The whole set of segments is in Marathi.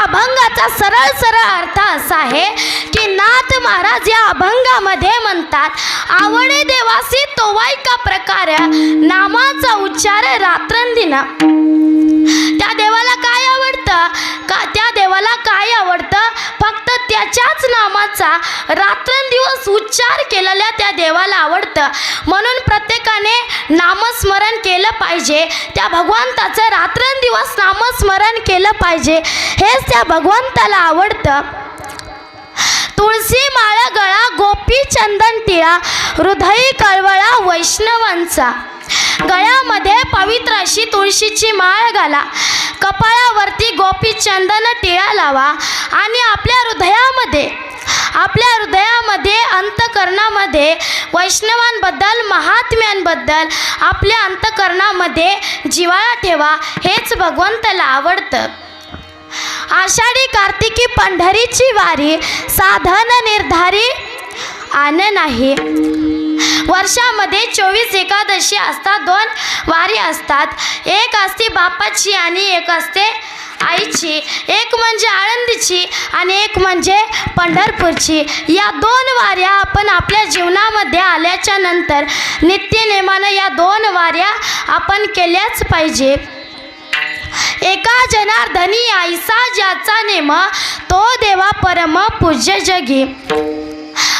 अभंगाचा सरळ सरळ अर्थ असा आहे की नाथ महाराज या अभंगामध्ये म्हणतात, आवडे देवासी तोवाई का प्रकार, नामाचा उच्चार रात्रंदिना. त्या देवाला काय आवडतं का? त्या देवाला काय आवडतं? फक्त त्याच्याच नामाचा रात्रंदिवस उच्चार केलेल्या त्या देवाला आवडतं. म्हणून प्रत्येकाने नामस्मरण केलं पाहिजे. त्या भगवंताचं रात्रंदिवस नामस्मरण केलं पाहिजे. हेच त्या भगवंताला आवडतं. तुळशी माळ गळा गोपी चंदन टिळा, हृदयी कळवळा वैष्णवांचा. गळ्यामध्ये पवित्र अशी तुळशीची माळ घाला, कपाळावरती गोपी चंदन टिळा लावा आणि आपल्या हृदयामध्ये अंतकरणामध्ये वैष्णवांबद्दल महात्म्यांबद्दल आपल्या अंतकरणामध्ये जिव्हाळा ठेवा. हेच भगवंताला आवडतं. आषाढी कार्तिकी पंढरीची वारी, साधन निर्धारी आन नाही. वर्षामध्ये 24 एकादशी असतात, 2 वारी असतात. एक असते बापाची आणि एक असते आईची. एक म्हणजे आळंदीची आणि एक म्हणजे पंढरपूरची. या 2 वाऱ्या आपण आपल्या जीवनामध्ये आल्याच्या नंतर नित्यनेमानं या 2 वाऱ्या आपण केल्याच पाहिजे. एका जनार्दनी ऐसा ज्याचा नेम, तो देवा परम पूज्य जगी.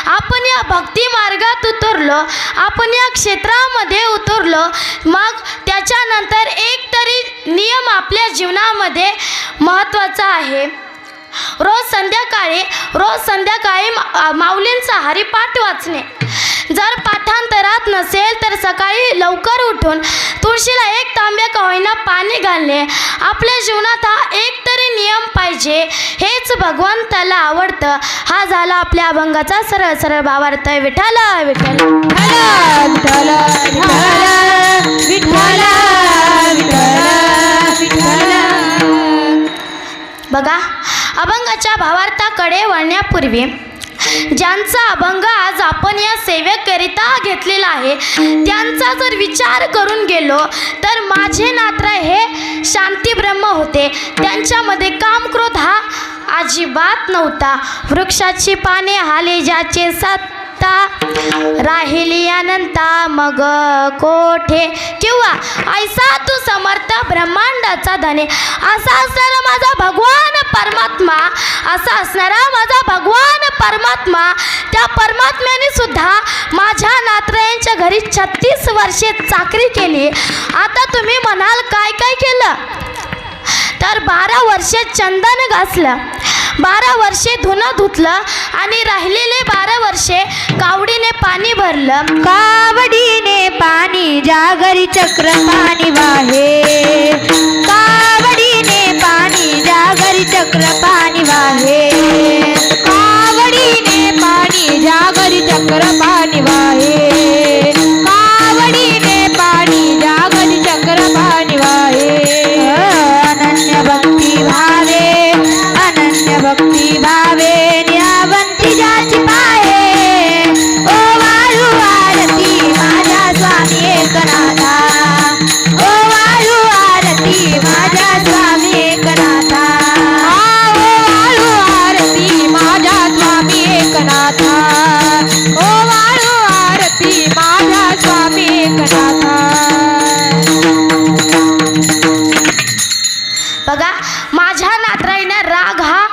आपण या भक्ती मार्गात उतरलो, आपण या क्षेत्रामध्ये उतरलो, मग त्याच्यानंतर एक तरी नियम आपल्या जीवनामध्ये महत्त्वाचा आहे. रोज संध्याकाळी माऊलींचा हरिपाठ वाचणे. जर पाठांतरात नसेल तर सकाळी लवकर उठून तुळशीला 1 तांब्या का होईना पाणी घालणे. आपल्या जीवनात हा एक तरी नियम पाहिजे. हेच भगवंताला आवडतं. हा झाला आपल्या अभंगाचा सरळ सरळ भावार्थ. विठ्ठल विठ्ठल विठ्ठल विठ्ठल विठ्ठल विठ्ठल विठ्ठल. बघा, अभंगाच्या भावार्थाकडे वळण्यापूर्वी ज्यांचा अभंग आज आपण या सेवेकरिता घेतलेला आहे त्यांचा जर विचार करून गेलो तर माझे नाथराय हे शांती ब्रह्म होते. त्यांच्यामध्ये काम क्रोध हा अजिबात नव्हता. वृक्षाची पाने हाले ज्याचे सत्ता, राहिली अनंता मग कोठे, किंवा ऐसा तू समर्थ ब्रह्मांडाचा धने. असा असणारा माझा भगवान परमात्मा, असा असणारा माझा भगवान परमात्मा, त्या परमात्म्याने सुद्धा माझ्या नातरायांच्या घरी 36 वर्षे चाकरी केली. आता तुम्ही म्हणाल काय काय केलं? तर 12 वर्षे चंदन घासलं, 12 वर्षे धुणं धुतलं आणि राहिलेले 12 वर्षे कावडीने पाणी भरलं. कावडीने पाणी जागरी चक्र पाणी वाहे, कावडीने पाणी जागरी चक्र पाणी वाहे, कावडीने पाणी जागरी चक्र पाणी वाहे, कावडीने पाणी जागरी चक्र पाणी वाहे. अनन्य भक्ती भावे, अनन्य भक्ती भावे, निरावंती जाची पाहे. ओ वाळू आरती माझ्या स्वामी एकनाथा, ओ वाळू आरती माझ्या स्वामी एकनाथा, ओ वाळू आरती माझ्या स्वामी एकनाथा, ओ वाळू आरती माझ्या स्वामी एकनाथा. बघा, माझ्या नातराईना राग हा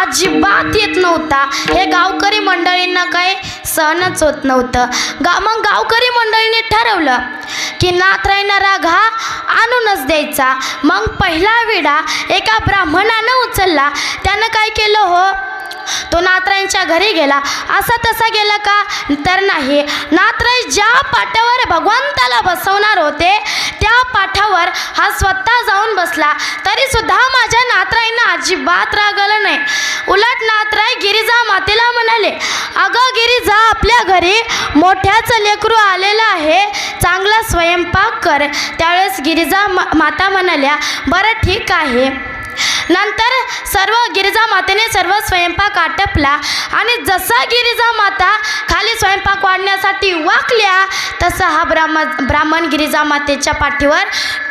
अजिबात येत नव्हता. हे गावकरी मंडळींना काही सहनच होत नव्हतं. मग गावकरी मंडळींनी ठरवलं की नातराईना राग हा आणूनच द्यायचा. मग पहिला विडा एका ब्राह्मणानं उचलला. त्यानं काय केलं हो, तो नातराईंच्या घरी गेला. असा तसा गेला का? तर नाही. नातराई ज्या पाठावर भगवंताला बसवणार होते त्या पाठावर हा स्वतः जाऊन बसला. तरी सुद्धा माझ्या नातराईंना अजिबात राग आला नाही. उलट नातराई गिरिजा मातेला म्हणाले, अगं गिरिजा, आपल्या घरी मोठ्याचं लेकरू आलेलं आहे, चांगला स्वयंपाक कर. त्यावेळेस गिरिजा माता म्हणाल्या, बरं ठीक आहे. नंतर गिरिजा मातेने सर्व स्वयंपाक आटपला आणि जसा गिरिजा माता खाली स्वयंपाक वाढण्यासाठी वाकल्या तसा हा ब्राह्मण गिरिजा मातेच्या पाठीवर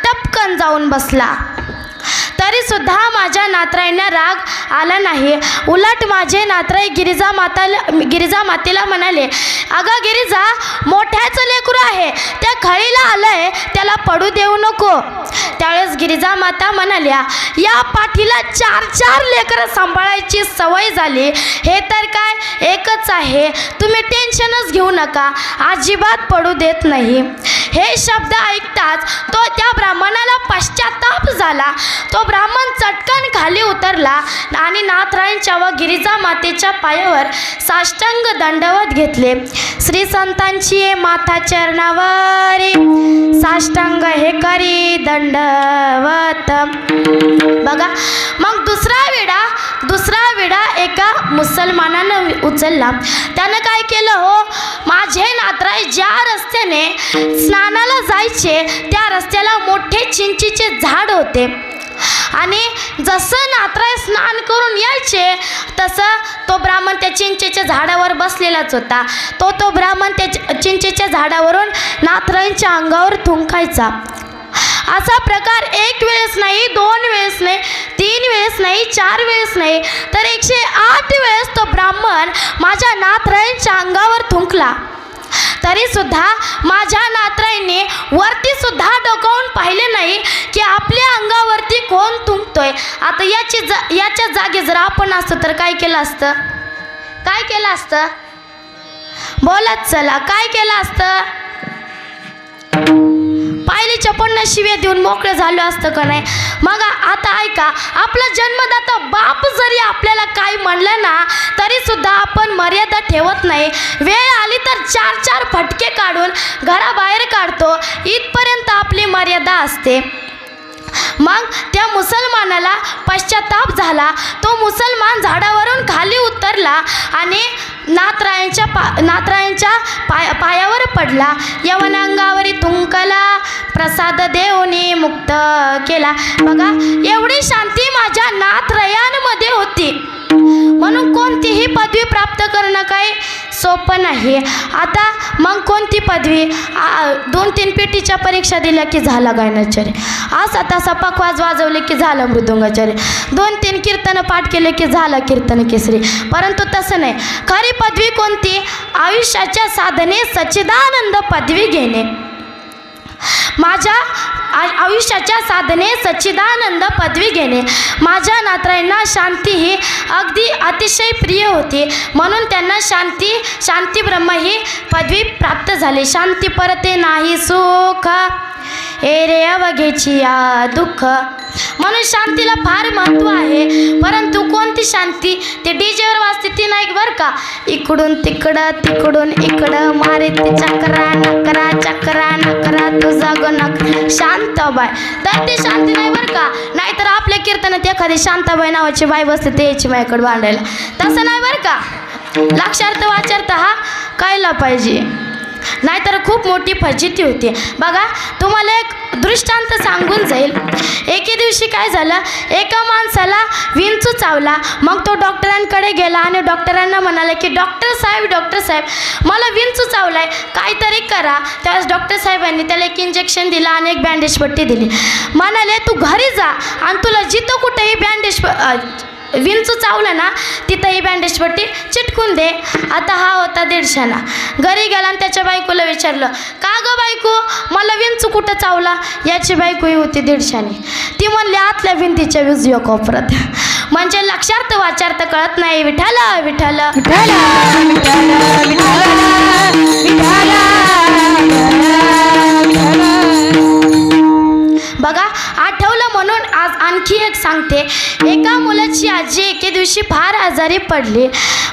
टपकन जाऊन बसला. तरी सुद्धा माझ्या नातराईंना राग आला नाही. उलट माझे नातराई गिरिजा मातेला म्हणाले, अगं गिरिजा, मोठ्याचं लेकरू आहे, त्या खळीला आलंय, त्याला पडू देऊ नको. त्यावेळेस गिरिजा माता म्हणाल्या, या पाठीला 4 लेकरं सांभाळायची सवय झाली, हे तर काय एकच आहे, तुम्ही टेन्शनच घेऊ नका, अजिबात पडू देत नाही. हे शब्द ऐकताच त्या ब्राह्मणाला पश्चाताप झाला. तो ब्राह्मण चटकन खाली उतरला आणि नाथरायांच्या व गिरिजा मातेच्या पायावर साष्टांग दंडवत घेतले. श्री संतांची माता चरणावरी साष्टांग हे करी दंडवत. बघा, मग दुसरा विडा एका मुसलमानानं उचलला. त्यानं काय केलं, हो, माझे नातराई ज्या रस्त्याने स्नानाला जायचे त्या रस्त्याला मोठे चिंचेचे झाड होते आणि जसं नातराई स्नान करून यायचे तसं तो ब्राह्मण त्या चिंचेच्या झाडावर बसलेलाच होता. तो ब्राह्मण त्या चिंचेच्या झाडावरून नातराईंच्या अंगावर थुंकायचा. असा प्रकार 1 वेळेस नाही, 2 वेळेस नाही, 3 वेळेस नाही, 4 वेळेस नाही, तर 108 वेळेस तो ब्राह्मण माझ्या नातराईंच्या अंगावर थुंकला. तरी सुद्धा माझ्या नातराईंनी वरती सुद्धा डोकावून पाहिले नाही की आपल्या अंगावरती कोण थुंकतोय. आता याच्या जागी जर आपण असतो तर काय केलं असतं? बोलत चला, काय केलं असतं? पायलीच्या पन्नास शिव्या देऊन मोकळे झालो असतं का नाही? मग आता ऐका, आपला जन्मदाता बाप जरी आपल्याला काय म्हणलं ना तरी सुद्धा आपण मर्यादा ठेवत नाही. वेळ आली तर 4 फटके काढून घराबाहेर काढतो, इथपर्यंत आपली मर्यादा असते. मग त्या मुसलमानाला पश्चाताप झाला. तो मुसलमान झाडावरून खाली उतरला आणि नातरायांच्या पायावर पडला. यवनांगावरी तुंकला, प्रसाद देऊनी मुक्त केला. बघा, एवढी शांती माझ्या नातरायांमध्ये होती. म्हणून कोणतीही पदवी प्राप्त करणं काही सोपं नाही. आता मग कोणती पदवी? 2-3 पेटीच्या परीक्षा दिल्या की झाला गायनाचार्य, असा तसा पकवाज वाजवले की झालं मृदुंगाचार्य, 2-3 कीर्तन पाठ केले की झाला कीर्तन केसरी. परंतु तसं नाही. खरी पदवी कोणती? आयुष्याच्या साधने सच्चिदानंद पदवी घेणे. माझ्या आयुष्याच्या साधने सच्चिदानंद पदवी घेणे. माझ्या नातराईंना शांती ही अगदी अतिशय प्रिय होती, म्हणून त्यांना शांती ब्रह्म ही पदवी प्राप्त झाली. शांती परते नाही सुख, हे रे अवघेची या दुःख. म्हणून शांतीला फार महत्त्व आहे. परंतु कोणती शांती? ते डीजेवर वाजते ती नाही बरं का. इकडून तिकडं, तिकडून इकडं मारे ते चक्रा नकरा तुझा गणक शांताबाई. तर ती शांती नाही बरं का. नाहीतर आपल्या कीर्तनात एखादी शांताबाई नावाची बाई बसते ते याची माझ्याकडे भांडायला. तसं नाही बरं का. लक्षार्थ वाचार्थ हा कळला पाहिजे, नाहीतर खूप मोठी फजिती होती. बघा, तुम्हाला एक दृष्टांत सांगून जाईल. एके दिवशी काय झालं, एका माणसाला विंचू चावला. मग तो डॉक्टरांकडे गेला आणि डॉक्टरांना म्हणाला की डॉक्टर साहेब मला विंचू चावलाय, काहीतरी करा. त्यावेळेस डॉक्टर साहेबांनी त्याला एक इंजेक्शन दिलं आणि एक बँडेज पट्टी दिली. म्हणाले तू घरी जा आणि तुला जिथं कुठेही विंचू चावलं ना तिथं ही बँडेज पट्टी चिटकून दे. आता हा होता 150. घरी गेला आणि त्याच्या बायकोला विचारलं, का गं बायको, मला विंचू कुठं चावला? याची बायकोही होती 150. ती म्हणली आतल्या भिंतीच्या उजव्या कोपऱ्यात. म्हणजे लक्षार्थ वाचार्थ कळत नाही. विठ्ठल विठ्ठल विठ्ठल बघा, आठवलं म्हणून आज आणखी एक सांगते. एका मुलाची आजी एके दिवशी फार आजारी पडली.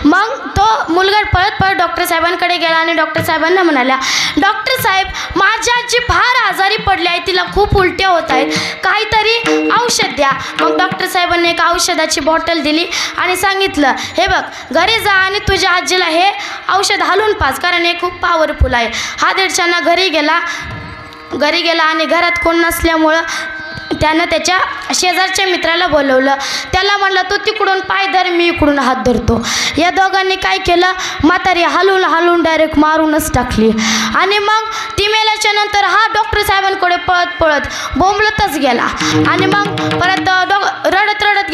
मग तो मुलगा पळत डॉक्टर साहेबांकडे गेला आणि डॉक्टर साहेबांना म्हणाला, डॉक्टर साहेब, माझी आजी फार आजारी पडली आहे, तिला खूप उलट्या होत आहेत, काहीतरी औषध द्या. मग डॉक्टर साहेबांनी एक औषधाची बॉटल दिली आणि सांगितलं, हे बघ, घरी जा आणि तुझ्या आजीला हे औषध हालून पाज, कारण हे खूप पॉवरफुल आहे. हा 150 घरी गेला आणि घरात कोण नसल्यामुळं त्यानं त्याच्या शेजारच्या मित्राला बोलवलं. त्याला म्हणलं, तू तिकडून पाय धर, मी इकडून हात धरतो. या दोघांनी काय केलं, म्हातारी हालून डायरेक्ट मारूनच टाकली. आणि मग ती मेल्याच्या नंतर हा डॉक्टर साहेबांकडे पळत बोंबलतच गेला. आणि मग परत रडत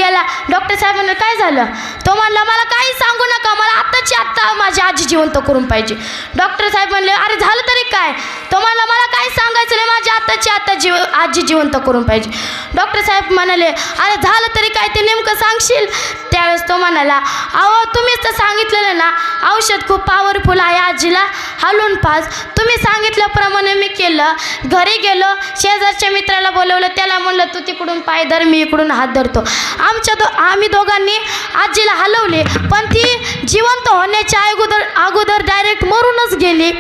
झालं? तो म्हणला मला काही सांगू नका, मला आत्ताची आत्ता माझी आजी जिवंत करून पाहिजे. डॉक्टर साहेब म्हणले अरे झालं तरी काय? तो म्हणला मला काही सांगायचं नाही, माझी आत्ताची आत्ता आजी जिवंत करून पाहिजे. डॉक्टर साहेब म्हणाले अरे झालं तरी काय ते नेमकं सांगशील? त्यावेळेस तो म्हणाला अहो तुम्हीच तर सांगितलेलं ना औषध खूप पॉवरफुल आहे, आजीला हलवून पाज. तुम्ही सांगितल्याप्रमाणे मी केलं. घरी गेलो, शेजारच्या मित्राला बोलवलं, त्याला म्हणलं तू तिकडून पाय धर, मी इकडून हात धरतो. आम्ही दोघांनी आजीला हलवले, पण ती जिवंत होण्याच्या अगोदर डायरेक्ट मरूनच गेली.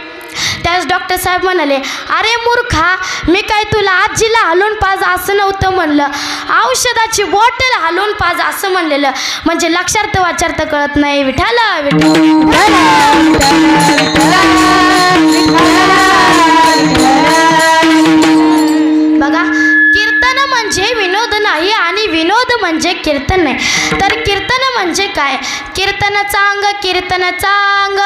त्यावेळेस डॉक्टर साहेब म्हणाले अरे मूर्खा, मी काय तुला आजीला हलवून पाज असं नव्हतं म्हणलं, औषधाची बॉटल हलवून पाज असं म्हणलेलं. म्हणजे लक्षार्थ वाचार्थ कळत नाही. विठाला बघा, कीर्तन म्हणजे विनोद नाही आणि विनोद म्हणजे कीर्तन नाही. तर कीर्तन म्हणजे काय? कीर्तनाचा अंग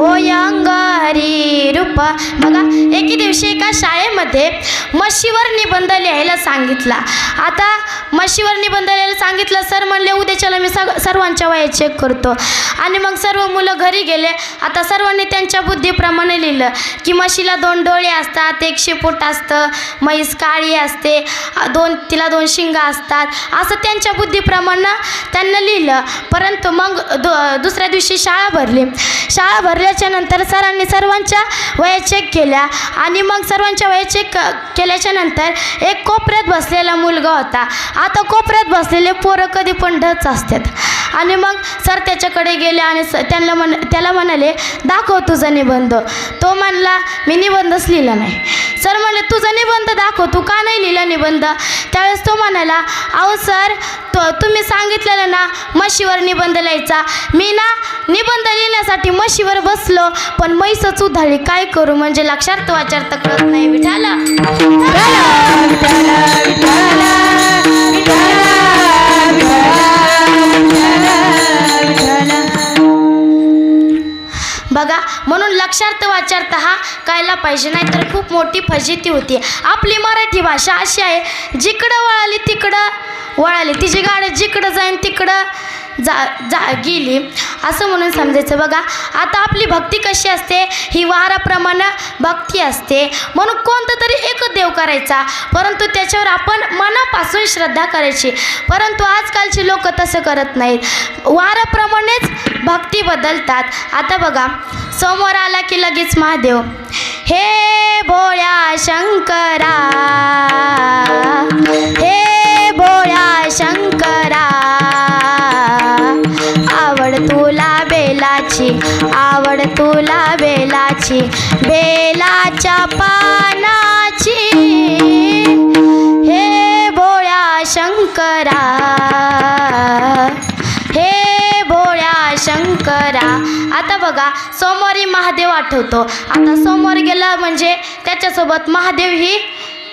होय अंग हरी रूप. बघा, एके दिवशी एका शाळेमध्ये म्हशीवर निबंध लिहायला सांगितला. आता म्हशीवर निबंध लिहायला सांगितलं. सर म्हणले उद्याच्याला मी सर्वांच्या वया चेक करतो. आणि मग सर्व मुलं घरी गेले. आता सर्वांनी त्यांच्या बुद्धीप्रमाणे लिहिलं की म्हशीला 2 डोळे असतात, 1 शेपूट असतं, म्हैस काळी असते, तिला 2 शिंगा असतात, असं त्यांच्या बुद्धीप्रमाणे त्यांना लिहिलं. परंतु मग दुसऱ्या दिवशी शाळा भरली. शाळा भरल्याच्या नंतर सरांनी सर्वांच्या वया चेक केल्या. आणि मग सर्वांच्या वया चेक केल्याच्या नंतर एक कोपऱ्यात बसलेला मुलगा होता. आता कोपऱ्यात बसलेले पोरं कधी पण ढच असतात. आणि मग सर त्याच्याकडे गेले आणि त्याला म्हणाले दाखव तुझा निबंध. तो म्हणला मी निबंधच लिहिला नाही. सर म्हणले तुझा निबंध दाखव, तू का नाही लिहिला निबंध? त्यावेळेस तो म्हणाला अहो सर, तुम्ही सांगितलेलं ना म्हशीवर निबंध लिहायचा. मी ना निबंध लिहिण्यासाठी म्हशीवर बसलो, पण म्हैसच उधळली, काय करू? म्हणजे लक्षार्थ वाचार्थ कळत नाही. विठाला बघा, म्हणून लक्षार्थ वाचार्थ हा कळला पाहिजे, नाही तर खूप मोठी फजिती होती. आपली मराठी भाषा अशी आहे, जिकडं वळाली तिकडं वळाली, तिची गाडी जिकडं जाईन तिकडं गेली असं म्हणून समजायचं. बघा, आता आपली भक्ती कशी असते? ही वाराप्रमाणे भक्ती असते. म्हणून कोणतं तरी एक देव करायचा, परंतु त्याच्यावर आपण मनापासून श्रद्धा करायची. परंतु आजकालची लोक तसं करत नाहीत, वाराप्रमाणेच भक्ती बदलतात. आता बघा, समोर आला की लगेच महादेव, हे भोळ्या शंकरा, हे भोळ्या शंकरा, आवड तुला बेलाची, बेलाच्या पानाची, हे भोळ्या शंकरा, हे भोळ्या शंकरा. आता बघा, सोमवारी महादेव आठवतो. आता सोमवार गेला म्हणजे त्याच्यासोबत महादेवही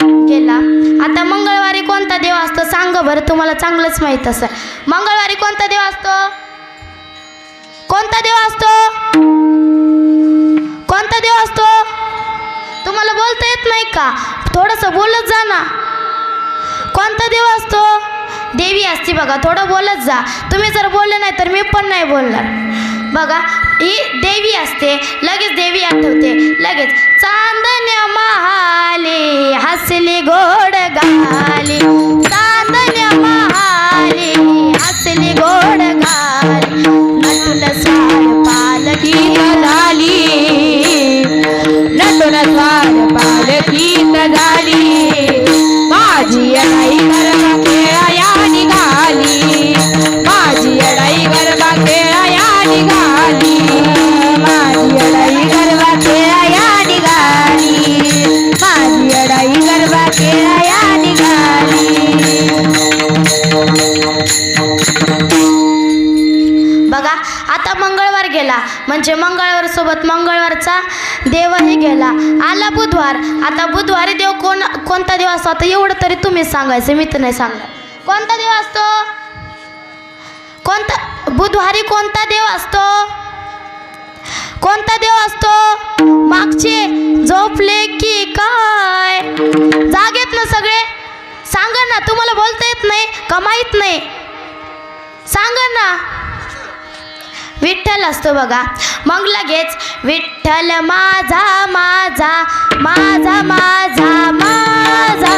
गेला. आता मंगळवारी कोणता देव असतो सांगा बरं, तुम्हाला चांगलंच माहीत असेल. मंगळवारी कोणता देव असतो? कोणता देव असतो? कोणता देव असतो? तुम्हाला बोलता येत नाही का? थोडंसं बोलत जा ना. कोणता देव असतो? देवी असते बघा, थोडं बोलत जा. तुम्ही जर बोलले नाही तर मी पण नाही बोलणार. बघा, ही देवी असते. लगेच देवी आठवते. लगेच चांदण्या महाले हसली गोड गाली, चांदण्या महाले हसली गोड गाली, नटून स्वार पालखीत झाली, नटून स्वार पालखीत झाली, माझी अडाई गरबा खेळाया निघाली, माझी अडाई गरबा खेळाया निघाली, माझी अडाई गरबा खेळाया निघाली, माझी अडाई गरबा खेळाया निघाली. बघा, आता मंगळवार गेला म्हणजे मंगळवार सोबत मंगळवारचा देवही गेला. आला बुधवार. आता बुधवारी देव कोणता देव असतो? आता एवढं तरी तुम्हीच सांगायचं, मी तर नाही सांगणार. कोणता देव असतो? कोणता बुधवारी कोणता देव असतो? कोणता देव असतो? मागचे झोपले की काय? जागेत ना सगळे? सांगा ना, तुम्हाला बोलता येत नाही का? माहीत नाही? सांगा ना. विठ्ठल असतो बघा. मग लगेच विठ्ठल माझा माझा माझा माझा माझा,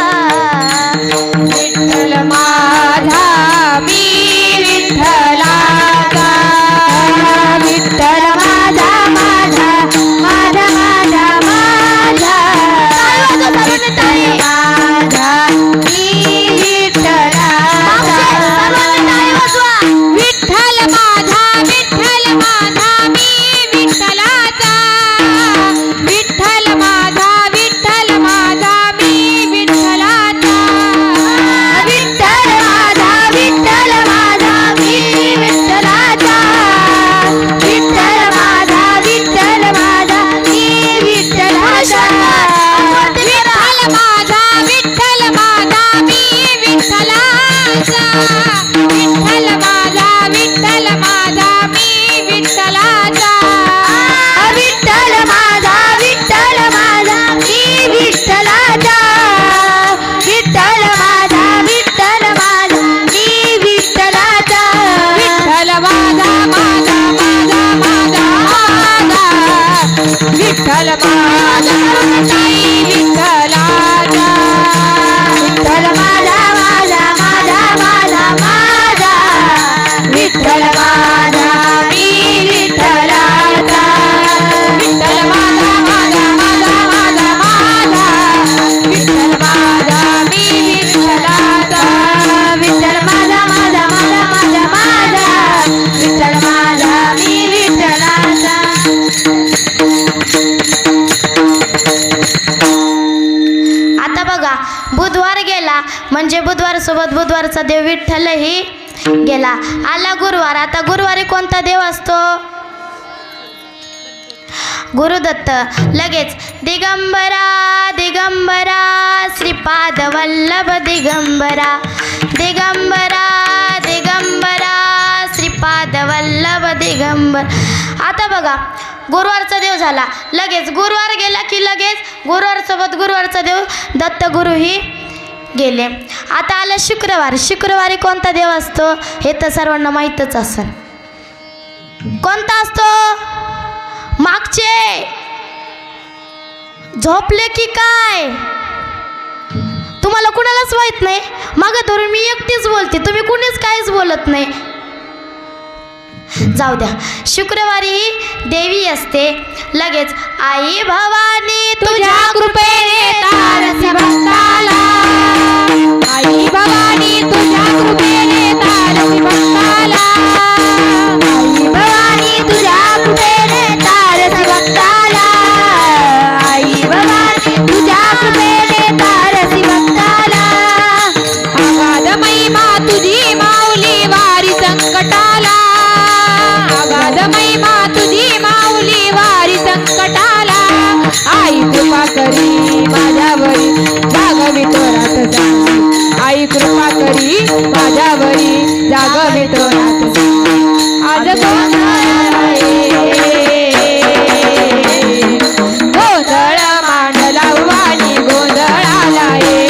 विठ्ठल माझा मी विठ्ठलाचा, विठ्ठल माझा माझा माझा माझा माझा, माझा मी विठ्ठलाचा, विठ्ठल माझा विठ्ठल माझा मी विठ्ठलाचा, विठ्ठल माझा विठ्ठल माझा मी विठ्ठलाचा, विठ्ठल माझा विठ्ठल माझा मी विठ्ठलाचा, विठ्ठल माझा विठ्ठल माझा मी विठ्ठलाचा, विठ्ठल माझा विठ्ठल माझा मी विठ्ठलाचा, विठ्ठल माझा विठ्ठल माझा मी विठ्ठलाचा, विठ्ठल माझा विठ्ठल माझा मी विठ्ठलाचा, विठ्ठल माझा विठ्ठल माझा मी विठ्ठलाचा, विठ्ठल माझा माझा माझा माझा माझा, विठ्ठल माझा मी विठ्ठलाचा, विठ्ठल माझा माझा माझा माझा माझा, विठ्ठल माझा मी विठ्ठलाचा, विठ्ठल माझा माझा माझा माझा माझा, विठ्ठल माझा मी विठ्ठलाचा, विठ्ठल माझा माझा माझा माझा माझा, विठ्ठल माझा मी विठ्ठलाचा. आता बघा, बुधवार गेला म्हणजे बुधवार सोबत बुधवारचा देव विठ्ठलही गेला. आला गुरुवार. आता गुरुवारी कोणता देव असतो? गुरुदत्त. लगेच दिगंबरा दिगंबरा श्रीपाद वल्लभ दिगंबरा, दिगंबरा दिगंबरा श्रीपाद वल्लभ दिगंबर. आता बघा, गुरुवारचा देव झाला. लगेच गुरुवार गेला की लगेच गुरुवारसोबत गुरुवारचा देव दत्तगुरूही गेले. आता आलं शुक्रवार. शुक्रवारी कोणता देव असतो हे तर सर्वांना माहीतच असेल. कोणता असतो? मागचे झोपले की काय? तुम्हाला कुणालाच माहित नाही? मागं धरून मी एकटीच बोलते, तुम्ही कुणीच काहीच बोलत नाही. जाऊ द्या. शुक्रवारी देवी असते. लगेच आई भवानी तुझ्या कृपेने तारसी भक्ताला, आई भवानी तुझ्या कृपेने तारसी भक्ताला, आई भवानी तुझ्या कृपेने तारसी भक्ताला, आई भवानी तुझ्या कृपेने तारसी भक्ताला, अगाध महिमा तुझी माऊली वारी संकटाला, अगाध महिमा तुझी माऊली वारी संकटाला, आई कृपा करी माझ्यावरी जागवी तोरात जागी, आई कृपा करी माझ्यावरी जागवी तोरात जागी. आज गोंधळ मांडला भवानी गोंधळाला ये,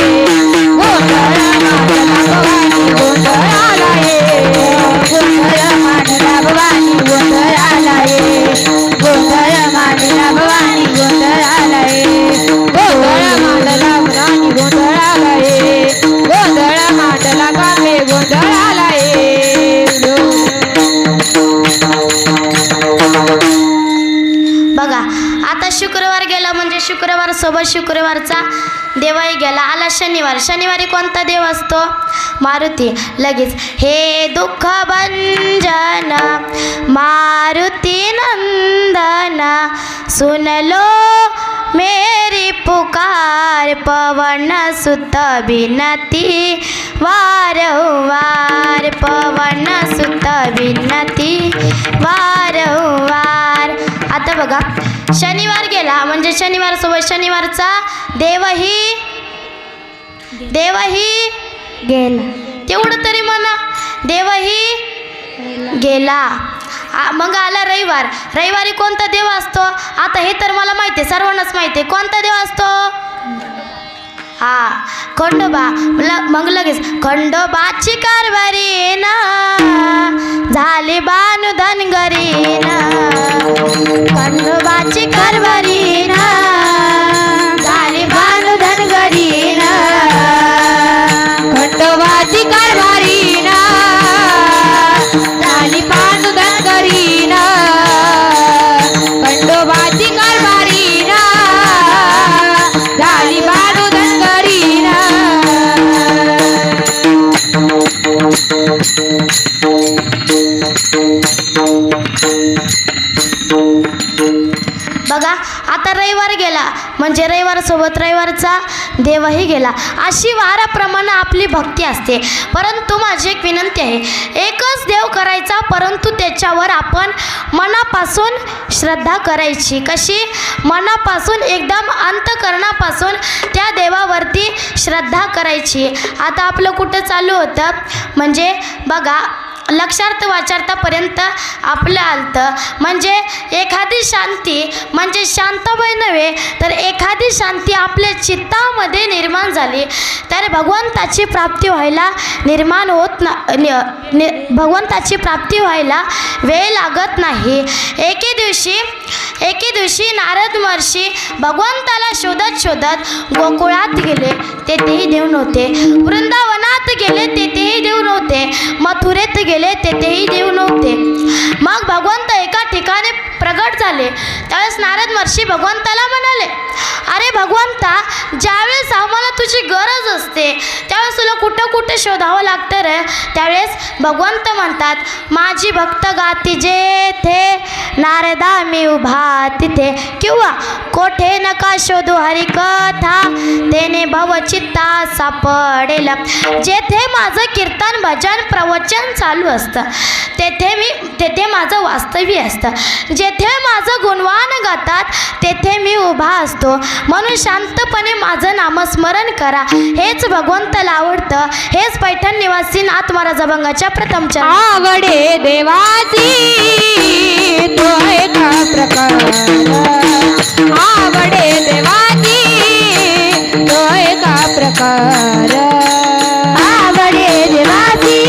गोंधळ मांडला भवानी गोंधळाला ये, गोंधळ मांडला भवानी गोंधळाला ये, गोंधळ मांडला भवानी गोंधळाला ये, गोंधळ मांडला भवानी गोंधळाला ये, गोंधळ मांडला कांबे गोंधळाला ये. बघा, आता शुक्रवार गेला म्हणजे शुक्रवार सोबत शुक्रवारचा देवही गेला. आला शनिवार. शनिवारी कोणता देव असतो? मारुती. लगेच हे दुःख भंजन मारुती नंदन, सुन लो मेरी पुकार, पवन सुत बिनती वारंवार, पवन सुत बिनती वारंवार. आता बघा, शनिवार गेला म्हणजे शनिवार सोबत शनिवारचा देवही गेला. तेवढं तरी म्हणा, देवही गेला. मग आला रविवार. रविवारी कोणता देव असतो? आता हे तर मला माहिती आहे, सर्वांनाच माहिती आहे. कोणता देव असतो? खंडोबा. मग लगेच खंडोबाची कारभारी ना, बघा आता रविवार गेला म्हणजे रविवारसोबत रविवारचा देवही गेला. अशी वाराप्रमाणे आपली भक्ती असते. परंतु माझी एक विनंती आहे, एकच देव करायचा परंतु त्याच्यावर आपण मनापासून श्रद्धा करायची. कशी? मनापासून एकदम अंतःकरणापासून त्या देवावरती श्रद्धा करायची. आता आपलं कुठं चालू होतं म्हणजे बघा लक्षार्थ वाचार्थापर्यंत आपलं आलतं. म्हणजे एखादी शांती म्हणजे शांताबाई नव्हे तर एखादी शांती आपल्या चित्तामध्ये निर्माण झाली तर भगवंताची प्राप्ती व्हायला निर्माण होत भगवंताची प्राप्ती व्हायला वेळ लागत नाही. एके दिवशी नारद महर्षी भगवंताला शोधत शोधत गोकुळात गेले, तेथेही देव नव्हते. वृंदावनात गेले, तेथेही देव नव्हते. मथुरेत गेले, तेथेही देव नव्हते. मग भगवंत एका ठिकाणी प्रगट झाले. त्यावेळेस नारद महर्षी भगवंताला म्हणाले, अरे भगवंता, ज्यावेळेस आम्हाला तुझी गरज असते त्यावेळेस तुला कुठं कुठं शोधावं लागतं रे. त्यावेळेस भगवंत म्हणतात, माझी भक्त गाती जेथे नारदा मी उभा तिथे, किंवा कोठे नका शोधू हरिकथा तेने भवचित्ता सापडेल. जेथे माझं कीर्तन भजन प्रवचन चालू असतं तेथे माझं वास्तव्य असतं. जेथे माझं गुणवान गातात तेथे मी उभा असतो. म्हणून शांतपणे माझं नामस्मरण करा. हेच भगवंताला आवडतं. हेच पैठण निवासी नाथ महाराज अभंगाच्या प्रथम चरण. आवडे देवाची तो एका प्रकार, आवडे देवाची तो एका प्रकार, आवडे देवाची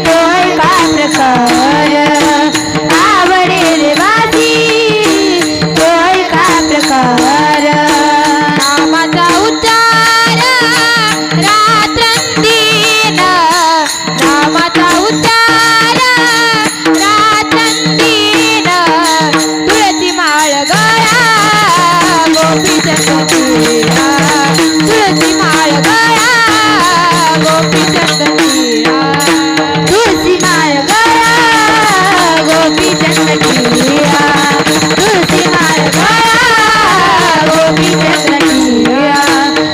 तो एका प्रकार, आवडे देवाची तो एका प्रकार. नामाचा उच्चार रात्रंदिन, नामाचा उच्चार रात्रंदिन, तुळसी माळ गळा गोपी चंदनीला, तुळसी माळ गळा गोपी चंदनीला, तुळसी माळ गळा गोपी चंदनीला, तुळसी माळ गळा गोपी चंदनीला,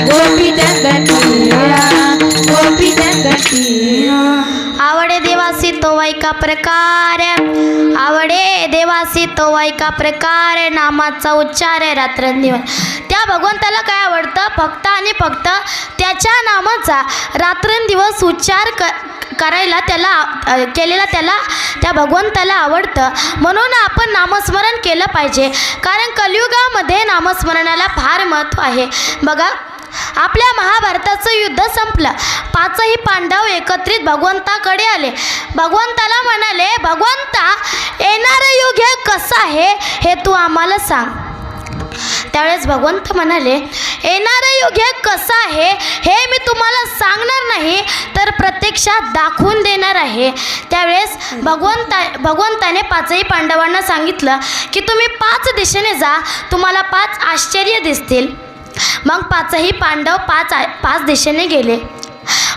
गोपी चंदनीला, गोपी चंदनीला. आवडे देवासी तो ऐका प्रकार, आवडे देवासी तो ऐका प्रकार, नामाचा उच्चार रात्रंदिवस. त्या भगवंताला काय आवडतं? फक्त आणि फक्त त्याच्या नामाचा रात्रंदिवस उच्चार करायला केलेला त्याला त्या भगवंताला आवडतं. म्हणून आपण नामस्मरण केलं पाहिजे. कारण कलियुगामध्ये नामस्मरणाला फार महत्त्व आहे. बघा आपल्या महाभारताचं युद्ध संपलं. पाचही पांडव एकत्रित भगवंताकडे आले. भगवंताला म्हणाले, भगवंता, येणारं युग हे कसं आहे हे तू आम्हाला सांग. त्यावेळेस भगवंत म्हणाले, येणारं युग हे कसं आहे हे मी तुम्हाला सांगणार नाही तर प्रत्यक्षात दाखवून देणार आहे. त्यावेळेस भगवंताने पाचही पांडवांना सांगितलं की तुम्ही 5 दिशेने जा, तुम्हाला 5 आश्चर्य दिसतील. मग पाचही पांडव 5 दिशेने गेले.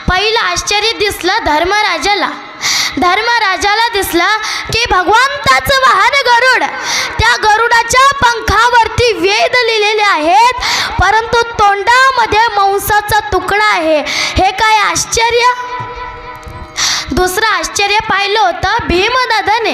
पहिलं आश्चर्य दिसलं धर्मराजाला. धर्मराजाला दिसलं की भगवंताचं वाहन गरुड, त्या गरुडाच्या पंखावरती वेद लिहिलेले आहेत परंतु तोंडामध्ये मांसाचा तुकडा आहे. हे काय आश्चर्य. दुसरं आश्चर्य पाहिलं होतं भीमदादाने.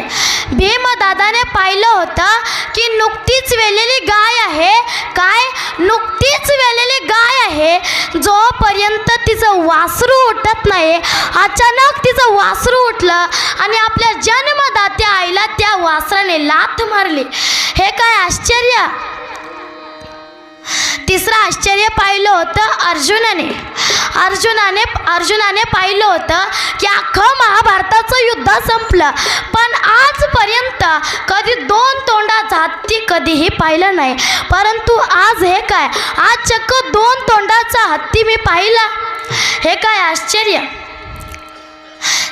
भीमदादाने पाहिलं होतं की नुकतीच वेलेली गाय आहे. काय? नुकतीच वेलेली गाय आहे. जोपर्यंत तिचं वासरू उठत नाही, अचानक तिचं वासरू उठलं आणि आपल्या जन्मदात्या आईला त्या वासराने लाथ मारली. हे काय आश्चर्य. तिसरं आश्चर्य पाहिलं होतं अर्जुनाने पाहिलं होतं की अख्खं महाभारताचं युद्ध संपलं पण आजपर्यंत कधी 2 तोंडाचा हत्ती कधीही पाहिलं नाही. परंतु आज हे काय, आज चक्क 2 तोंडाचा हत्ती मी पाहिला. हे काय आश्चर्य.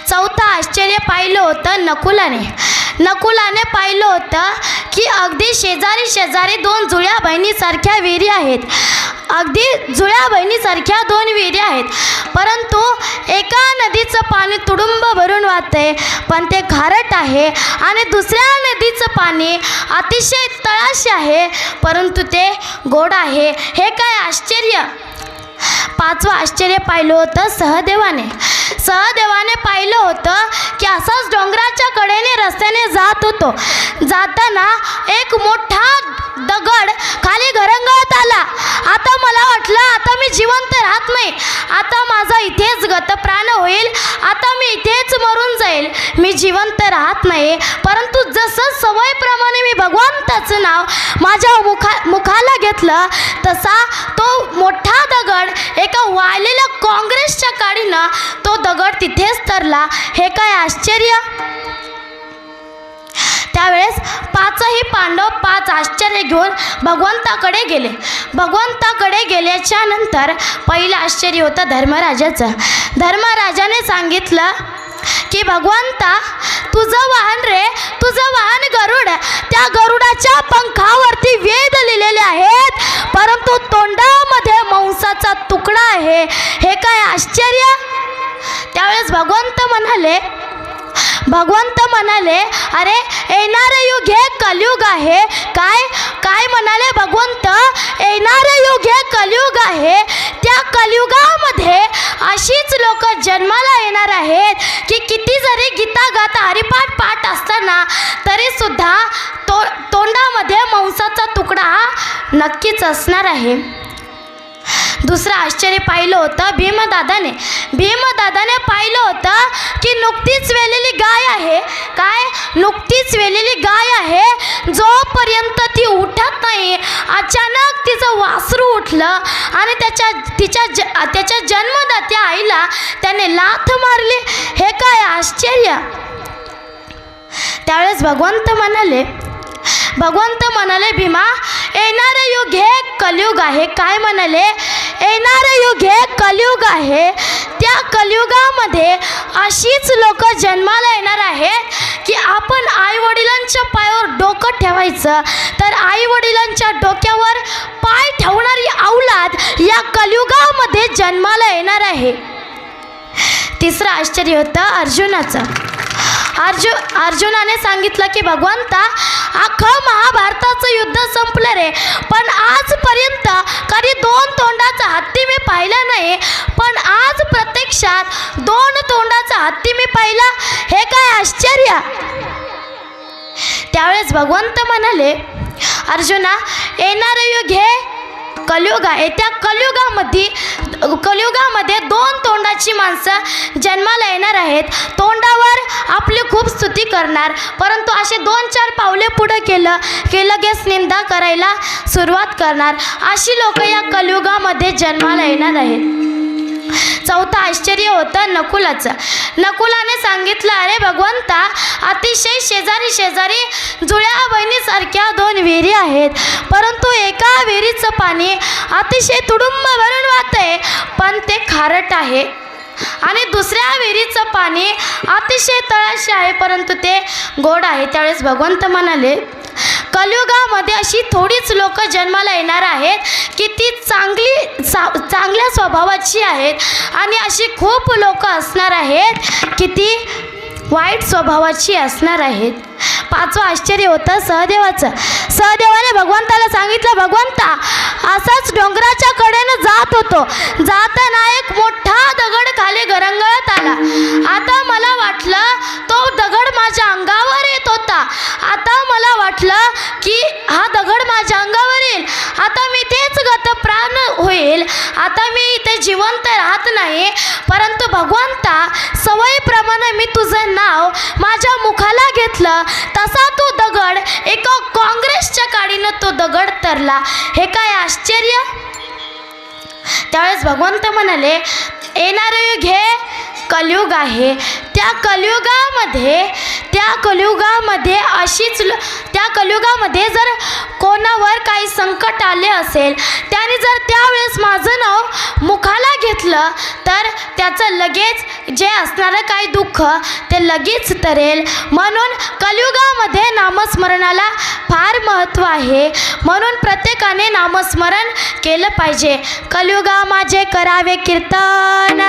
चौथं आश्चर्य पाहिलं होतं नकुलाने पाहिलं होतं की अगदी शेजारी 2 जुळ्या बहिणीसारख्या विहिरी आहेत. अगदी जुळ्या बहिणीसारख्या दोन विहिरी आहेत, परंतु एका नदीचं पाणी तुडुंब भरून वाहते पण ते खारट आहे आणि दुसऱ्या नदीचं पाणी अतिशय तळाशी आहे परंतु ते गोड आहे. हे काय आश्चर्य. पाचवं आश्चर्य पाहिलं होतं सहदेवाने पाहिलं होतं की असाच डोंगराच्या कडेने रस्त्याने जात होतो. जाताना एक मोठा दगड खाली घरंगळत आला. आता मला वाटलं आता मी जिवंत राहत नाही, आता माझा इथेच गतप्राण होईल, आता मी इथेच मरून जाईल, मी जिवंत राहत नाही. परंतु जसं सवयीप्रमाणे मी भगवंताचं नाव माझ्या मुखाला घेतलं तसा तो मोठा दगड एका वाळलेल्या काँग्रेसच्या काडीनं तो दगड तिथेच तरला. हे काय आश्चर्य. त्यावेळेस पाचही पांडव 5 आश्चर्य घेऊन भगवंताकडे गेले. भगवंताकडे गेल्याच्या नंतर पहिलं आश्चर्य होतं धर्मराजाचं. धर्मराजाने सांगितलं की भगवंता तुझं वाहन गरुड, त्या गरुडाच्या पंखावरती वेद लिहिलेले आहेत परंतु तोंडामध्ये मांसाचा तुकडा आहे. हे काय आश्चर्य. त्यावेळेस भगवंत म्हणाले अरे येणारे युग हे कलियुग आहे. काय म्हणाले भगवंत, येणारे युग हे कलियुग आहे. त्या कलियुगामध्ये अशीच लोक जन्माला येणार आहेत की किती जरी गीता गाता हरिपाठ पाठ असताना तरी सुद्धा तोंडामध्ये मांसाचा तुकडा हा नक्कीच असणार आहे. दुसरं आश्चर्य पाहिलं होतं भीमदादाने पाहिलं होतं की नुकतीच वेलेली गाय आहे. नुकतीच वेलेली गाय आहे, जोपर्यंत ती उठत नाही अचानक तिचं वासरू उठलं आणि त्याच्या जन्मदात्या आईला त्याने लाथ मारली. हे काय आश्चर्य. त्यावेळेस भगवंत म्हणाले भीमा येणारे युग हे कलियुग आहे. काय म्हणाले, येणारे युग हे कलियुग आहे. त्या कलियुगामध्ये अशीच लोक जन्माला येणार आहेत की आपण आईवडिलांच्या पायावर डोकं ठेवायचं तर आईवडिलांच्या डोक्यावर पाय ठेवणारी औलाद या कलियुगामध्ये जन्माला येणार आहे. तिसरं आश्चर्य होतं अर्जुनाचं. अर्जुनाने सांगितलं की भगवंता अख्खं महाभारताचं युद्ध संपलं रे, पण आजपर्यंत कधी 2 तोंडाचा हत्ती मी पाहिला नाही, पण आज प्रत्यक्षात 2 तोंडाचा हत्ती मी पाहिला. हे काय आश्चर्य. त्यावेळेस भगवंत म्हणाले अर्जुना येणारे युग हे कलियुग आहे. त्या कलियुगामध्ये 2 तोंडाची माणसं जन्माला येणार आहेत. तोंडावर आपली खूप स्तुती करणार परंतु असे 2-4 पावले पुढे केलं की लगेच निंदा करायला सुरुवात करणार. अशी लोक या कलियुगामध्ये जन्माला येणार आहेत. चौथं आश्चर्य होतं नकुलाचं. नकुलाने सांगितलं अरे भगवंता अतिशय शेजारी जुळ्या बहिणीसारख्या 2 विहिरी आहेत परंतु एका विहिरीचं पाणी अतिशय तुडुंब भरून वाहते पण ते खारट आहे आणि दुसऱ्या विहिरीचं पाणी अतिशय तळाशी आहे परंतु ते गोड आहे. त्यावेळेस भगवंत म्हणाले कलियुगामध्ये अशी थोडीच लोक जन्माला येणार आहेत की ती चांगल्या स्वभावाची आहेत आणि अशी खूप लोक असणार आहेत की ती वाईट स्वभावाची असणार आहेत. 5वं आश्चर्य होतं सहदेवाने भगवंताला सांगितलं भगवंता असाच डोंगराच्या कडेनं जात होतो. जाताना एक मोठा दगड खाली घरंगळत आला. आता मला वाटलं तो दगड माझ्या अंगावर येत होता. आता मला वाटलं की हा दगड माझ्या अंगावर येईल, आता मी तेच गतप्राण होईल, आता मी इथे जिवंत राहत नाही. परंतु भगवंता सवयीप्रमाणे मी तुझं नाव माझ्या मुखाला घेतलं तसा तो दगड एका काँग्रेसच्या काडीनं तो दगड तरला. हे काय आश्चर्य. त्यावेळेस भगवंत म्हणाले येणारे युग हे कलियुग आहे. त्या कलियुगामध्ये या कलियुगामध्ये जर कोणावर काही संकट आले असेल, त्याने जर त्यावेळेस माझं नाव मुखाला घेतलं तर त्याचं लगेच जे असणारं काही दुःख ते लगेच तरेल. म्हणून कलियुगामध्ये नामस्मरणाला फार महत्त्व आहे. म्हणून प्रत्येकाने नामस्मरण केलं पाहिजे. कलियुगा माझे करावे कीर्तन,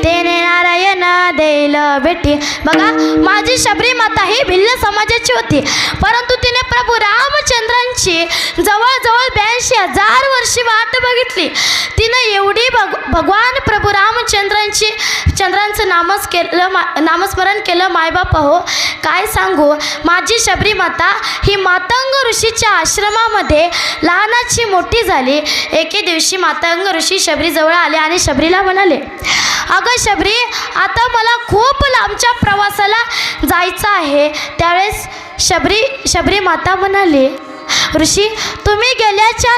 तेने नारायण देईल भेटी. बघा, माझी शबरी माता ही भिल्ल समाजाची होती, परंतु तिने प्रभू रामचंद्रांची जवळजवळ 82,000 वर्षी वाट बघितली. तिनं एवढी भगवान प्रभू रामचंद्रांचं नामस्मरण केलं. मायबाप हो, काय सांगू. माझी शबरी माता ही मातंग ऋषीच्या आश्रमामध्ये लहानाची मोठी झाली. एके दिवशी मातंग ऋषी शबरीजवळ आले आणि शबरीला म्हणाले, अगं शबरी, आता मला खूप लांबच्या प्रवासाला जायचं आहे. त्यावेळेस शबरी माता म्हणाली, ऋषी, तुम्ही गेल्याच्या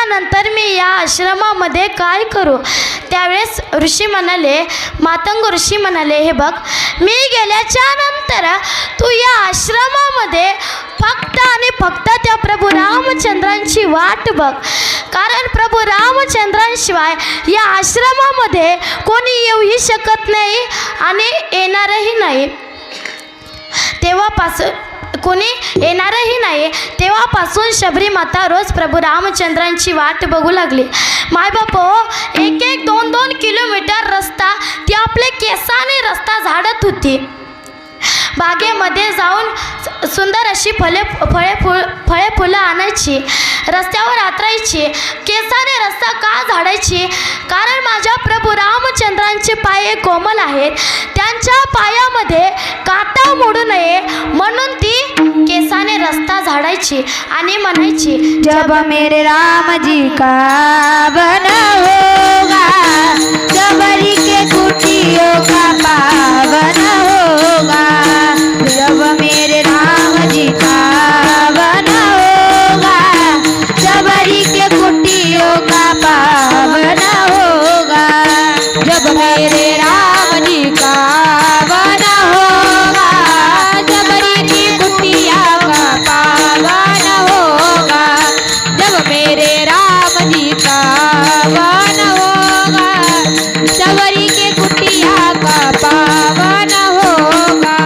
नंतर मी या आश्रमामध्ये काय करू. त्यावेळेस मातंग ऋषी म्हणाले, हे बघ, मी गेल्याच्या नंतर तू या आश्रमामध्ये फक्त आणि फक्त त्या प्रभू रामचंद्रांची वाट बघ. कारण प्रभू रामचंद्रांशिवाय या आश्रमामध्ये कोणी येऊही शकत नाही आणि येणारही नाही. तेव्हापासून शबरी माता रोज प्रभू रामचंद्रांची वाट बघू लागली. मायबाप हो, 1-2 किलोमीटर रस्ता ती आपले केसाने रस्ता झाडत होती. बागेमध्ये जाऊन सुंदर अशी फळे फुलं आणायची, रस्त्यावर आतरायची. केसाने रस्ता का झाडायची? कारण माझ्या प्रभू रामचंद्रांचे पाय कोमल आहेत, त्यांच्या पायामध्ये काटा मोडू नये म्हणून ती केसाने रस्ता झाडायची आणि म्हणायची, जब मेरे राम जी का बना होगा, जबरी के कुटियों का पावन होगा. जब मेरे राम जी का बना होगा, जबरी के कुटियों का पावन होगा. जब मेरे राम जी का बना होगा, जबरी की कुटिया का पावन होगा. जब मेरे राम जी का बना होगा, जबरी के कुटिया का पावन होगा.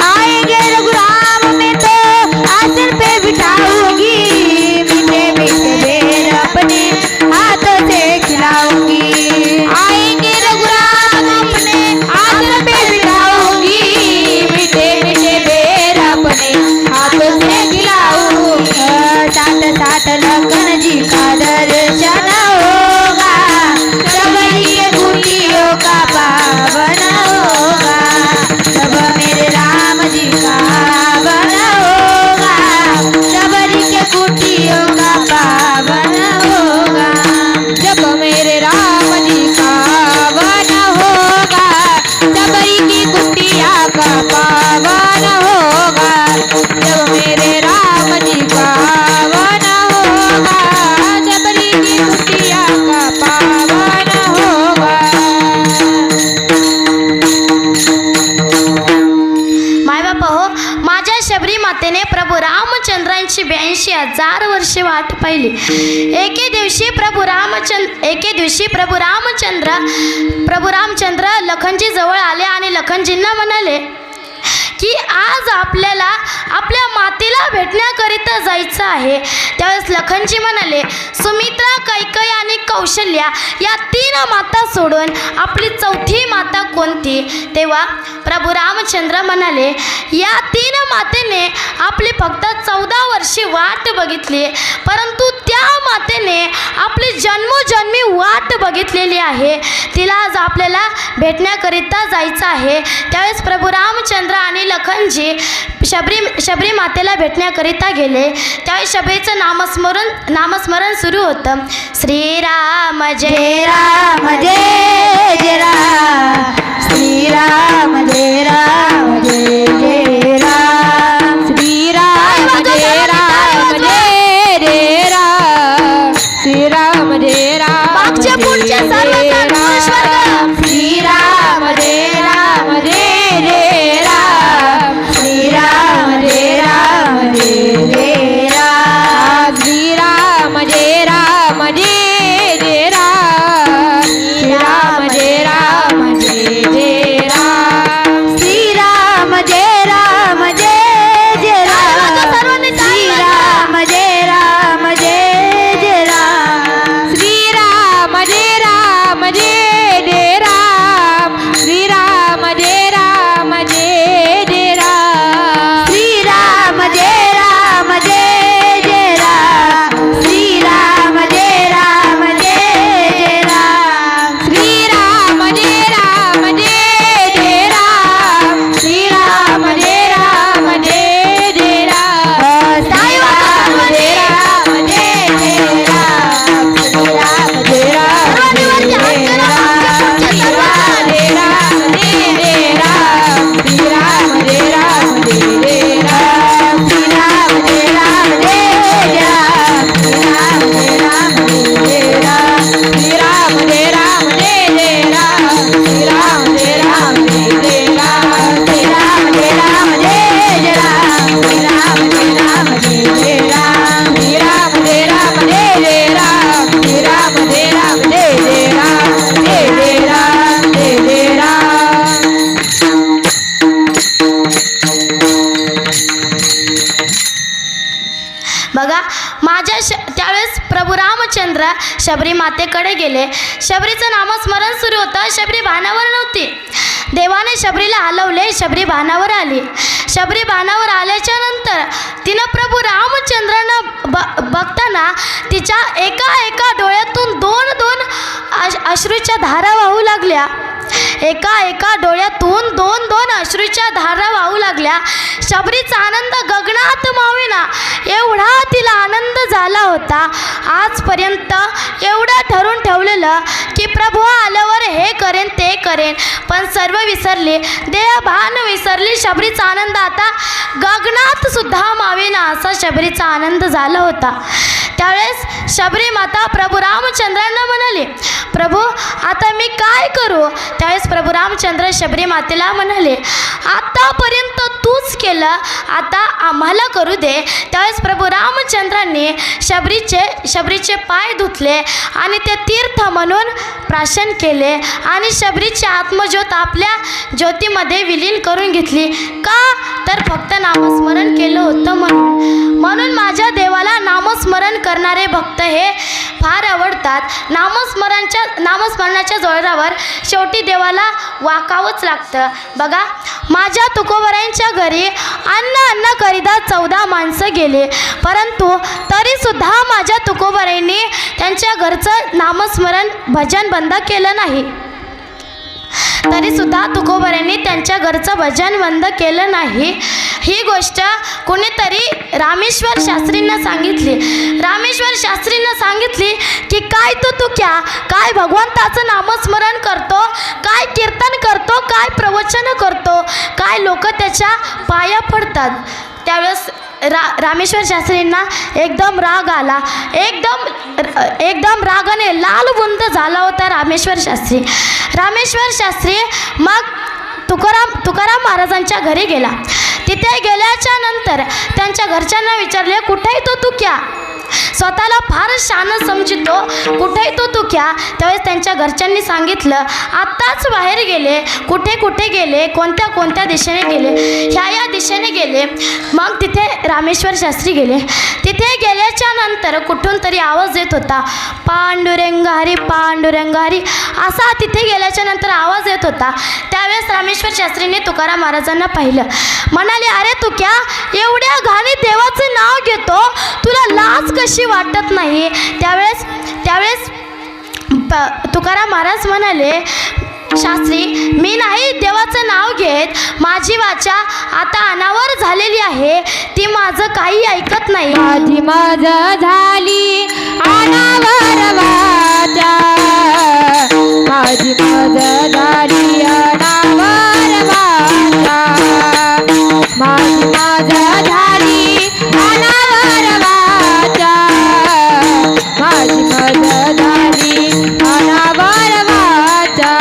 आएंगे रघुराम में तो आसन पे बिठाऊंगी, मीठे मीठे बेर अपने हाथों से खिलाऊंगी. आएंगे रघुराम अपने आसन पे बिठाऊंगी, मीठे मीठे बेर अपने हाथों से खिलाऊंगी. साथ साथ लखन जी का दर्शन होगा, जबरी के कुटियों का पावन होगा. जब मेरे राम जी का बना होगा, जबरी के कुटियों का पावन होगा. जब मेरे राम जी का बना होगा, जबरी की कुटिया का पावन होगा. जब मेरे राम जी का बना होगा, जबरी की कुटिया का पावन होगा. मायबाप हो, माझ्या शबरी मातेने प्रभू रामचंद्रांची 82,000 वर्षे वाट पाहिली. एके दिवशी प्रभू रामचंद्र लखनजी जवळ आले आणि लखनजींना म्हणाले की आज आपल्याला आपल्या मातेला भेटण्याकरिता जायचं आहे. त्यावेळेस लखनजी म्हणाले, सुमित्रा, कैकेयी आणि कौशल्या या 3 माता सोडून आपली 4थी माता कोणती? तेव्हा प्रभू रामचंद्र म्हणाले, या 3 मातेने आपली फक्त 14 वर्षी वाट बघितली, परंतु त्या मातेने आपली जन्मोजन्मी वाट बघितलेली आहे. तिला आज आपल्याला भेटण्याकरिता जायचं आहे. त्यावेळेस प्रभू रामचंद्र आणि लखनजी शबरी मातेला भेटण्याकरिता गेले. त्यावेळेस शबरीचं नामस्मरण सुरू होतं. श्रीराम जय राम जय जय राम, श्रीराम जय राम जय जय राम, श्रीराम जय राम जय जय राम, श्रीराम जय राम मागच्या पुढच्या सर्व राम, श्रीराम जय राम जय जय राम, श्रीराम जय वेळेला शबरी मातेकडे गेले. शबरीचं नामस्मरण सुरू होतं. शबरी भानावर नव्हती. देवाने शबरीला हलवले. शबरी भानावर आली. शबरी भानावर आल्याच्या नंतर तिनं प्रभू रामचंद्रांना बघताना तिच्या एका एका डोळ्यातून दोन दोन अश्रूच्या धारा वाहू लागल्या. एका एका डोळ्यातून दोन दोन अश्रूच्या धारा वाहू लागल्या. शबरीचा आनंद गगनात मावेना एवढा तिला आनंद झाला होता. आजपर्यंत एवढं ठरवून ठेवलेलं की प्रभू आल्यावर हे करेन ते करेन, पण सर्व विसरली. देहभान विसरली. शबरीचा आनंद आता गगनात सुद्धा मावेना असा शबरीचा आनंद झाला होता. त्यावेळेस शबरी माता प्रभू रामचंद्रांना म्हणाली, प्रभू आता मी काय करू? त्यावेळेस प्रभू रामचंद्र शबरी मातेला म्हणाले, आतापर्यंत तूच केलं, आता आम्हाला करू दे. त्यावेळेस प्रभू रामचंद्रांनी शबरीचे पाय धुतले आणि ते तीर्थ म्हणून प्राशन केले आणि शबरीची आत्मज्योत आपल्या ज्योतीमध्ये विलीन करून घेतली. का? तर फक्त नामस्मरण केलं होतं म्हणून माझ्या देवाला नामस्मरण करणारे भक्त हे फार आवडतात. नामस्मरणाच्या जोरावर शेवटी देवाला वाकावंच लागतं. बघा, माझ्या तुकोबरायांच्या घरी अन्न करिता 14 माणसं गेले, परंतु तरीसुद्धा माझ्या तुकोबरायांनी त्यांच्या घरचं नामस्मरण भजन बंद केलं नाही. तरीसुद्धा तुकोबरायांनी त्यांच्या घरचं भजन बंद केलं नाही. ही गोष्ट कोणीतरी रामेश्वर शास्त्रींना सांगितली. रामेश्वर शास्त्रींना सांगितली की काय तू काय भगवंताचं नामस्मरण करतो, काय कीर्तन करतो, काय प्रवचन करतो, काय लोक त्याच्या पाया पडतात. त्यावेळेस रामेश्वर शास्त्रींना एकदम राग आला. एकदम रागाने लालबुंद झाला होता रामेश्वर शास्त्री. मग तुकाराम महाराजांच्या घरी गेला. तिथे गेल्याच्या नंतर त्यांच्या घरच्यांना विचारले, कुठे तो तुक्या? स्वतःला फार शान समजतो, कुठे तो तुक्या? त्यावेळेस त्यांच्या घरच्यांनी सांगितलं, आत्ताच बाहेर गेले. कुठे गेले? कोणत्या दिशेने गेले? ह्या दिशेने गेले. मग तिथे रामेश्वर शास्त्री गेले. तिथे गेल्याच्या नंतर कुठून तरी आवाज येत होता, पांडुरंग हरी पांडुरंग हरी असा तिथे गेल्याच्या नंतर आवाज येत होता. त्यावेळेस रामेश्वर शास्त्रीने तुकाराम महाराजांना पाहिलं. म्हणाले, अरे तुक्या, एवढ्या घाणी देवाचं नाव घेतो, तुला लाज कशी वाटत नाही? त्यावेळेस तुकाराम महाराज म्हणाले, शास्त्री, मी नाही देवाचं नाव घेत. माझी वाचा आता अनावर झालेली आहे, ती माझं काही ऐकत नाही. माझं झाली अनावर वाचा, माझी माझं झाली अनावर वाचा, माझी माझं झाली अनावर वाचा, माझी माझं झाली अनावर वाचा,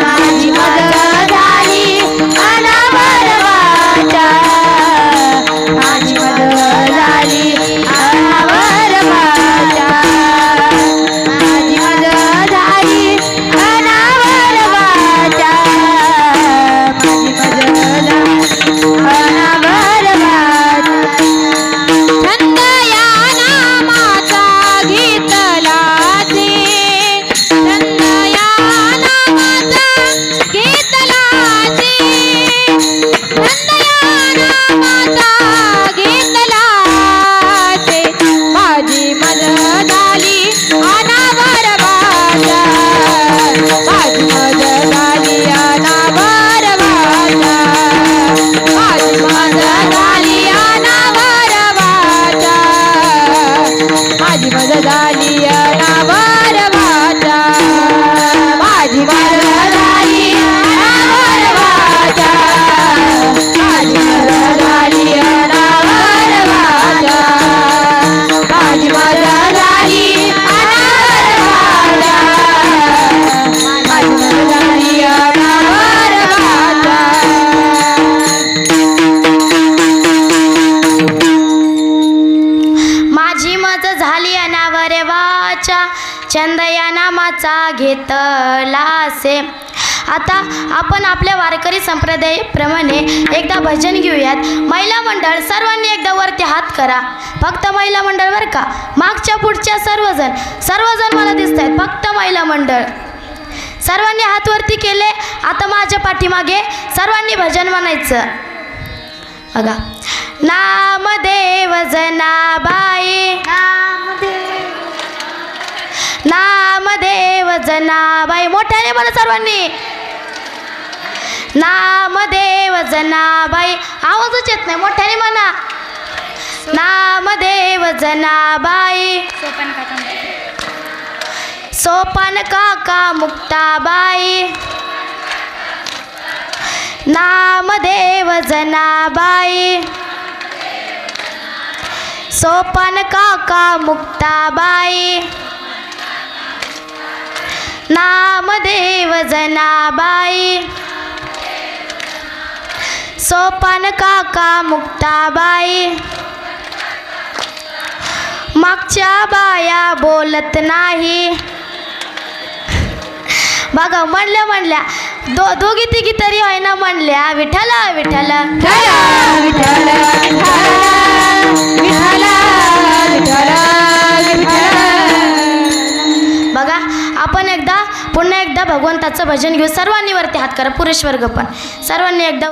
माझी माझं झाली अनावर वाचा, माझी माझं झाली अनावर वाचा, माझी माझं झाली अनावर वाचा, माझी माझं झाली अनावर वाचा. छंद या नामाचा घेतला ते, छंद या नामाचा घेतला ते, छंद या नामाचा घेतला ते, माझी मन झाली अनावर वाचा, माझी मन झाली अनावर वाचा, माझी मन झाली अनावर वाचा, माझी मन झाली अनावर वाचा, माझी मन झाली अनावर वाचा, माझी मन झाली अनावर वाचा, माझी मन झाली अनावर वाचा, माझी मन झाली अनावर वाचा. माझी मज झाली अनावर वाचा, छंद या नामाचा घेतला असे. आता आपण आपल्या वारकरी संप्रदायाप्रमाणे एकदा भजन घेऊयात. महिला मंडळ सर्वांनी एकदा वरती हात करा. फक्त महिला मंडळ बरं का, मागच्या पुढच्या सर्वजण मला दिसत आहेत. फक्त महिला मंडळ सर्वांनी हात वरती केले. आता माझ्या पाठीमागे सर्वांनी भजन म्हणायचं बघा. नामदेव जनाबाई, नामदेव जनाबाई, मोठ्याने म्हणा सर्वांनी. नामदेव जनाबाई, आवाजच येत नाही, मोठ्याने म्हणा. नामदेव जनाबाई, सोपान काका मुक्ताबाई. नामदेव जनाबाई, सोपान काका मुक्ताबाई. नामदेव जनाबाई, सोपान काका मुक्ताबाई. मागच्या बाया बोलत नाही बघा. म्हणल्या दोघी तिघी तरी होईना म्हणल्या विठ्ठला विठ्ठला बघा. आपण पुन्हा एकदा भगवंताचं भजन घेऊ. सर्वांनी वरती हात करा, पुरुष वर्ग पण सर्वांनी एकदा.